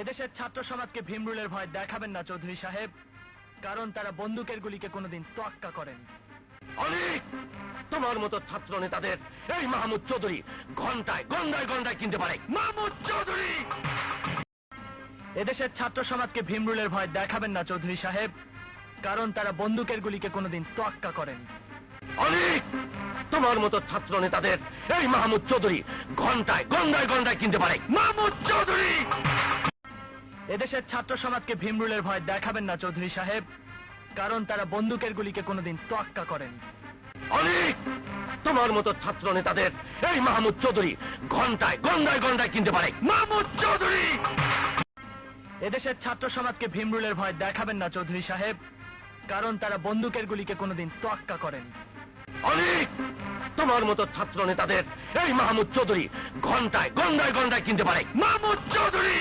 এদেশের ছাত্র সমাজকে ভীমরুলের ভয় দেখাবেন না চৌধুরী সাহেব, কারণ তারা বন্দুকের গুলিকে কোনোদিন তোয়াক্কা করেনি। অনেক তোমার মতো ছাত্র নেতাদের এই মাহমুদ চৌধুরী ঘন্টায় ঘন্টায় ঘন্টায় কিনতে পারে। মাহমুদ চৌধুরী! এদেশের ছাত্র সমাজকে ভীমরুলের ভয় দেখাবেন না চৌধুরী সাহেব, কারণ তারা বন্দুকের গুলিকে কোনোদিন তোয়াক্কা করেনি। অনেক তোমার মতো ছাত্র নেতাদের এই মাহমুদ চৌধুরী ঘন্টায় ঘন্টায় ঘন্টায় কিনতে পারে। মাহমুদ চৌধুরী! এদেশের ছাত্র সমাজকে ভীমরুলের ভয় দেখাবেন না চৌধুরী সাহেব, কারণ তারা বন্দুকের গুলিকে কোনোদিন তোয়াক্কা করেনি। অনেক তোমার মতো ছাত্র নেতাদের এই মাহমুদ চৌধুরী ঘন্টায় ঘন্টায় ঘন্টায় কিনতে পারে। মাহমুদ চৌধুরী! এদেশের ছাত্র সমাজকে ভীমরুলের ভয় দেখাবেন না চৌধুরী সাহেব, কারণ তারা বন্দুকের গুলিকে কোনোদিন তোয়াক্কা করেনি। অনেক তোমার মতো ছাত্র নেতাদের এই মাহমুদ চৌধুরী ঘন্টায় ঘন্টায় ঘন্টায় কিনতে পারে। মাহমুদ চৌধুরী!